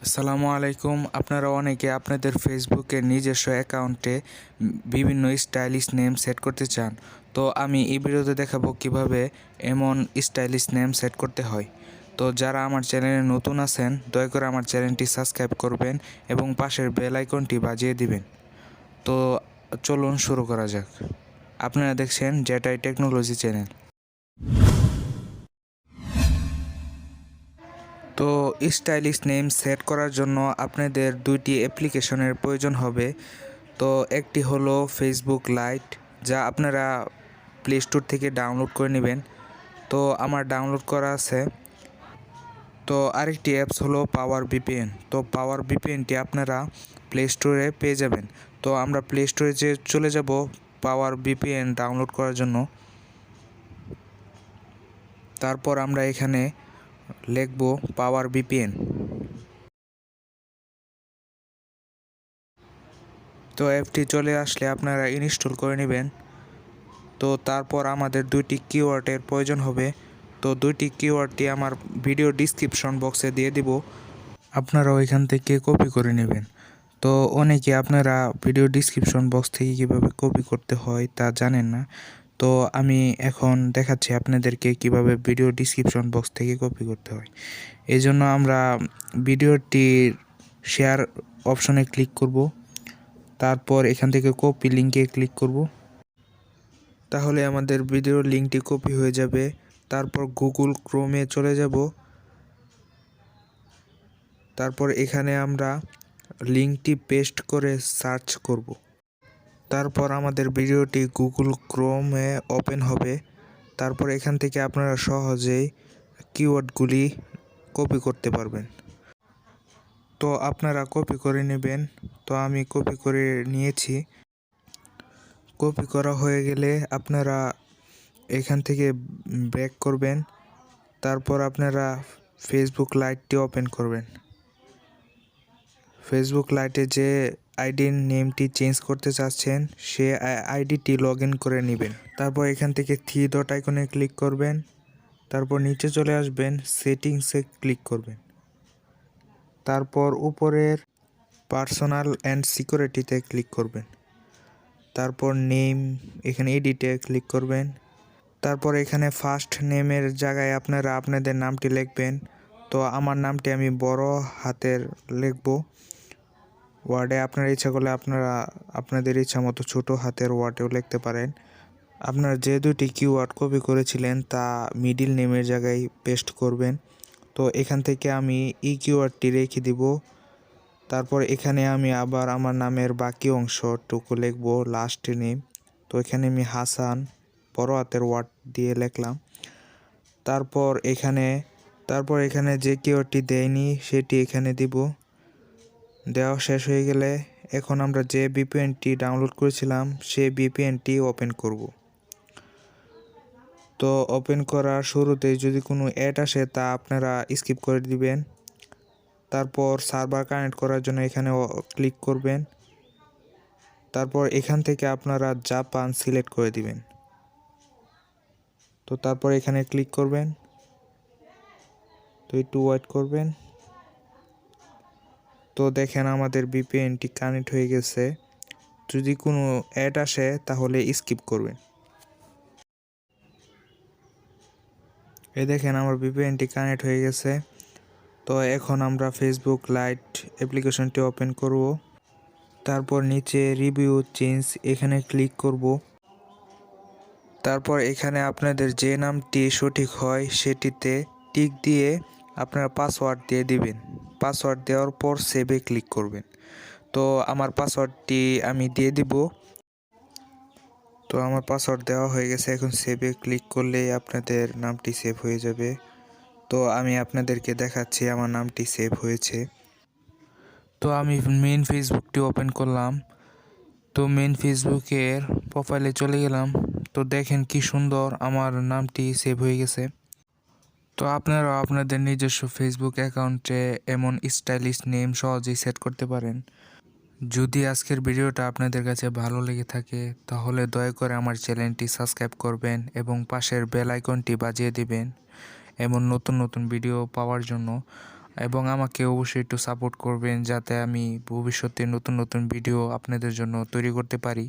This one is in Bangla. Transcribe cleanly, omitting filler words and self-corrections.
আসসালামু আলাইকুম। আপনারা অনেকে আপনাদের ফেসবুকের নিজস্ব অ্যাকাউন্টে বিভিন্ন স্টাইলিশ নেম সেট করতে চান। তো আমি এই ভিডিওতে দেখাবো কিভাবে এমন স্টাইলিশ নেম সেট করতে হয়। তো যারা আমার চ্যানেলে নতুন আছেন দয়া করে আমার চ্যানেলটি সাবস্ক্রাইব করবেন এবং পাশের বেল আইকনটি বাজিয়ে দিবেন। তো চলুন শুরু করা যাক। আপনারা দেখছেন জেটাই টেকনোলজি চ্যানেল। তো স্টাইলিশ নেম সেট করার জন্য আপনাদের দুইটি অ্যাপ্লিকেশনের প্রয়োজন হবে। তো একটি হলো ফেসবুক লাইট, যা আপনারা প্লে স্টোর থেকে ডাউনলোড করে নেবেন। তো আমার ডাউনলোড করা আছে। তো আরেকটি অ্যাপস হলো পাওয়ার ভিপিএন। তো পাওয়ার ভিপিএনটি আপনারা প্লে স্টোরে পেয়ে যাবেন। তো আমরা প্লে স্টোরে চলে যাব পাওয়ার ভিপিএন ডাউনলোড করার জন্য। তারপর আমরা এখানে লিখব পাওয়ার ভিপিএন। তো অ্যাপটি চলে আসলে আপনারা ইনস্টল করে নেবেন। তো তারপর আমাদের দুইটি কিওয়ার্ডের প্রয়োজন হবে। তো দুইটি কিওয়ার্ডটি আমার ভিডিও ডিসক্রিপশন বক্সে দিয়ে দিব, আপনারা ওইখান থেকে কপি করে নেবেন। তো অনেকে আপনারা ভিডিও ডিসক্রিপশন বক্স থেকে কীভাবে কপি করতে হয় তা জানেন না। তো আমি এখন দেখাচ্ছি আপনাদেরকে কিভাবে ভিডিও ডিসক্রিপশন বক্স থেকে কপি করতে হয়। এই জন্য আমরা ভিডিওটির শেয়ার অপশনে ক্লিক করব। তারপর এখান থেকে কপি লিঙ্কে ক্লিক করব। তাহলে আমাদের ভিডিওর লিঙ্কটি কপি হয়ে যাবে। তারপর গুগল ক্রোমে চলে যাব। তারপর এখানে আমরা লিঙ্কটি পেস্ট করে সার্চ করব। তারপর আমাদের ভিডিওটি গুগল ক্রোমে ওপেন হবে। তারপর এখান থেকে আপনারা সহজেই কিওয়ার্ডগুলি কপি করতে পারবেন। তো আপনারা কপি করে নেবেন। তো আমি কপি করে নিয়েছি। কপি করা হয়ে গেলে আপনারা এখান থেকে ব্যাক করবেন। তারপর আপনারা ফেসবুক লাইটটি ওপেন করবেন। ফেসবুক লাইটে যে আইডির নেমটি চেঞ্জ করতে চাচ্ছেন সে আইডিটি লগ ইন করে নেবেন। তারপর এখান থেকে থ্রি ডট আইকনে ক্লিক করবেন। তারপর নিচে চলে আসবেন, সেটিংসে ক্লিক করবেন। তারপর উপরের পার্সোনাল অ্যান্ড সিকিউরিটিতে ক্লিক করবেন। তারপর নেম, এখানে এডিটে ক্লিক করবেন। তারপর এখানে ফার্স্ট নেমের জায়গায় আপনারা আপনাদের নামটি লিখবেন। তো আমার নামটি আমি বড় হাতের লিখব। ওয়ার্ডে আপনার ইচ্ছা করলে আপনারা আপনাদের ইচ্ছা মতো ছোটো হাতের ওয়ার্ডেও লিখতে পারেন। আপনারা যে দুটি কিওয়ার্ড কপি করেছিলেন তা মিডিল নেমের জায়গায় পেস্ট করবেন। তো এখান থেকে আমি এই কিওয়ার্ডটি রেখে দিব। তারপর এখানে আমি আবার আমার নামের বাকি অংশটুকু লিখব, লাস্ট নেম। তো এখানে আমি হাসান বড় হাতের ওয়ার্ড দিয়ে লিখলাম। তারপর এখানে যে কিওয়ার্ডটি দেয়নি সেটি এখানে দিব। দেওয়া শেষ হয়ে গেলে এখন আমরা যে ভিপিএনটি ডাউনলোড করেছিলাম সেই ভিপিএনটি ওপেন করব। তো ওপেন করার শুরুতেই যদি কোনো অ্যাড আসে তা আপনারা স্কিপ করে দিবেন। তারপর সার্ভার কানেক্ট করার জন্য এখানে ক্লিক করবেন। তারপর এখান থেকে আপনারা জাপান সিলেক্ট করে দিবেন। তো তারপর এখানে ক্লিক করবেন। তো একটু ওয়েট করবেন। তো দেখেন আমাদের ভিপিএনটি কানেক্ট হয়ে গেছে। যদি কোনো অ্যাড আসে তাহলে স্কিপ করবেন। এই দেখেন আমার ভিপিএনটি কানেক্ট হয়ে গেছে। তো এখন আমরা ফেসবুক লাইট অ্যাপ্লিকেশনটি ওপেন করব। তারপর নিচে রিভিউ চেঞ্জ এখানে ক্লিক করব। তারপর এখানে আপনাদের যে নামটি সঠিক হয় সেটিতে টিক দিয়ে আপনারা পাসওয়ার্ড দিয়ে দিবেন। পাসওয়ার্ড দেওয়ার পর সেভে ক্লিক করবেন। তো আমার পাসওয়ার্ডটি আমি দিয়ে দিব। তো আমার পাসওয়ার্ড দেওয়া হয়ে গেছে। এখন সেভে ক্লিক করলেই আপনাদের নামটি সেভ হয়ে যাবে। তো আমি আপনাদেরকে দেখাচ্ছি আমার নামটি সেভ হয়েছে। তো আমি মেন ফেসবুকটি ওপেন করলাম। তো মেন ফেসবুকের প্রোফাইলে চলে গেলাম। তো দেখেন কি সুন্দর আমার নামটি সেভ হয়ে গেছে। তো আপনারাও আপনাদের নিজস্ব ফেসবুক অ্যাকাউন্টে এমন স্টাইলিশ নেম সহজেই সেট করতে পারেন। যদি আজকের ভিডিওটা আপনাদের কাছে ভালো লেগে থাকে তাহলে দয়া করে আমার চ্যানেলটি সাবস্ক্রাইব করবেন এবং পাশের বেল আইকনটি বাজিয়ে দিবেন এমন নতুন নতুন ভিডিও পাওয়ার জন্য। এবং আমাকে অবশ্যই একটু সাপোর্ট করবেন যাতে আমি ভবিষ্যতে নতুন নতুন ভিডিও আপনাদের জন্য তৈরি করতে পারি।